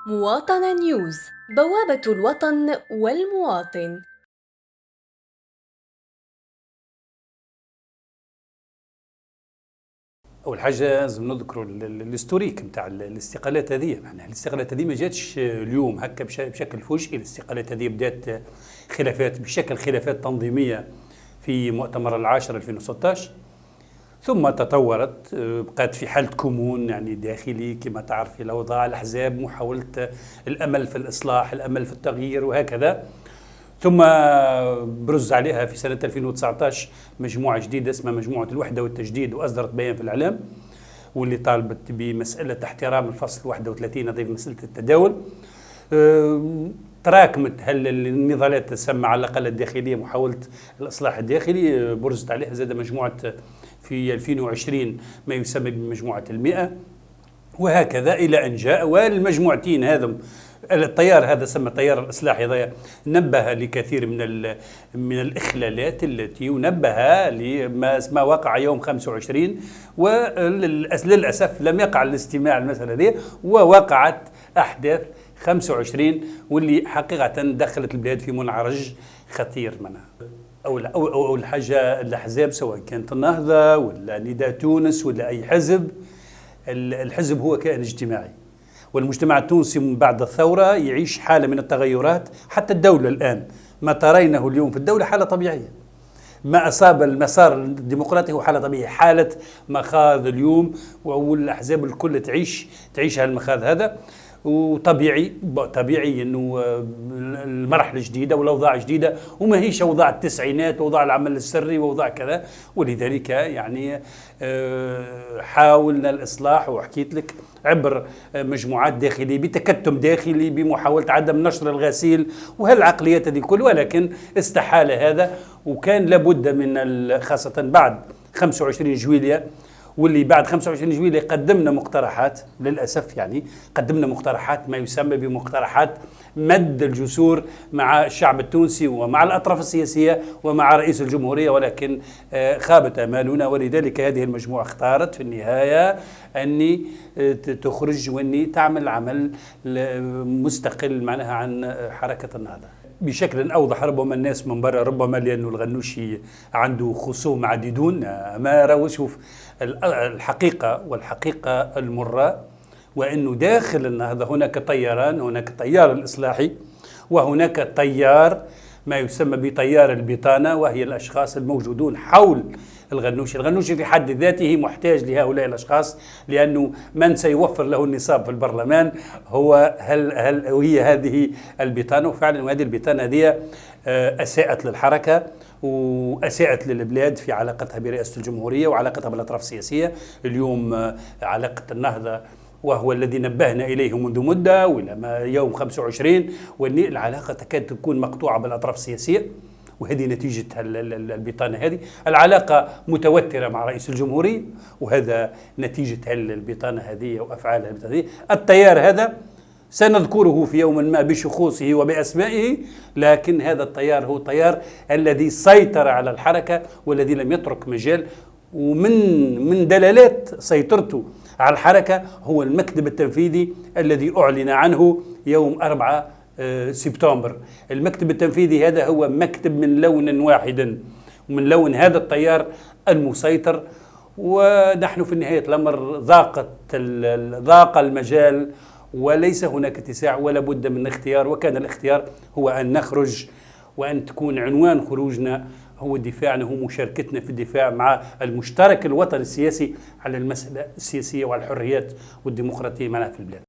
مواطنة نيوز، بوابة الوطن والمواطن. اول حاجه لازم نذكروا الهستوريك نتاع الاستقالات هذه. معناها الاستقالات هذه ما جاتش اليوم هكا بشكل فجئي. الاستقالات هذه بدات خلافات تنظيميه في مؤتمر العاشر 2016، ثم تطورت، بقات في حالة كمون يعني داخلي كما تعرف الأوضاع، الأحزاب، محاولة الأمل في الإصلاح، الأمل في التغيير وهكذا. ثم برز عليها في سنة 2019 مجموعة جديدة اسمها مجموعة الوحدة والتجديد، وأصدرت بيان في الإعلام واللي طالبت بمسألة احترام الفصل 31 هذه مسألة التداول. تراكمت النضالات تسمى على الأقل الداخلية، محاولة الإصلاح الداخلي، برزت عليها زاد مجموعة في 2020 ما يسمى بمجموعة المئة، وهكذا إلى أن جاء والمجموعتين هذا. التيار هذا سمى التيار الإصلاحي هذا نبه لكثير من الإخلالات التي ونبه لما وقع يوم 25، وللأسف لم يقع الاستماع المسألة دي، ووقعت أحداث 25 واللي حقيقة دخلت البلاد في منعرج خطير منها. أول حاجة الأحزاب سواء كانت النهضة ولا نداء تونس ولا أي حزب، الحزب هو كائن اجتماعي، والمجتمع التونسي من بعد الثورة يعيش حالة من التغيرات. حتى الدولة الآن ما ترينه اليوم في الدولة حالة طبيعية. ما أصاب المسار الديمقراطي هو حالة طبيعية، حالة مخاض اليوم، والأحزاب الكل تعيش هالمخاض هذا. وطبيعي انه المرحله جديده والاوضاع جديده، وما هيش اوضاع التسعينات واوضاع العمل السري واوضاع كذا. ولذلك يعني حاولنا الاصلاح، وحكيت لك عبر مجموعات داخليه بتكتم داخلي بمحاوله عدم نشر الغسيل وهالعقليات هذه الكل، ولكن استحال هذا. وكان لابد من خاصه بعد 25 جويلية، واللي بعد 25 جويلية قدمنا مقترحات، للأسف يعني قدمنا مقترحات ما يسمى بمقترحات مد الجسور مع الشعب التونسي ومع الأطراف السياسية ومع رئيس الجمهورية، ولكن خابت آمالنا. ولذلك هذه المجموعة اختارت في النهاية أني تخرج وأني تعمل عمل مستقل معناها عن حركة النهضة بشكل أوضح. ربما الناس من برا، ربما لأنه الغنوشي عنده خصوم عديدون، ما راهو شوف الحقيقة، والحقيقة المرة، وأنه داخل النهضة هناك تياران، هناك التيار الإصلاحي وهناك تيار ما يسمى بتيار البطانة، وهي الأشخاص الموجودون حول الغنوشي. الغنوشي في حد ذاته محتاج لهؤلاء الأشخاص، لأنه من سيوفر له النصاب في البرلمان هي هذه البطانة. وفعلا وهذه البطانة هذه أساءت للحركة وأساءت للبلاد في علاقتها برئاسة الجمهورية وعلاقتها بالأطراف السياسية. اليوم علاقة النهضة وهو الذي نبهنا إليه منذ مدة وإلى يوم 25، وأن العلاقة تكاد تكون مقطوعة بالأطراف السياسية، وهذه نتيجة البطانة هذه. العلاقة متوترة مع رئيس الجمهورية، وهذا نتيجة البطانة هذه وأفعال البطانة هذه. التيار هذا سنذكره في يوم ما بشخوصه وبأسمائه، لكن هذا التيار هو التيار الذي سيطر على الحركة والذي لم يترك مجال. ومن دلالات سيطرته على الحركة هو المكتب التنفيذي الذي أعلن عنه يوم 4 سبتمبر. المكتب التنفيذي هذا هو مكتب من لون واحد، ومن لون هذا التيار المسيطر. ونحن في نهاية الأمر ضاق المجال، وليس هناك اتساع ولا بد من اختيار، وكان الاختيار هو أن نخرج، وأن تكون عنوان خروجنا هو دفاعنا، هو مشاركتنا في الدفاع مع المشترك الوطني السياسي على المسألة السياسية والحريات والديمقراطية معنا في البلاد.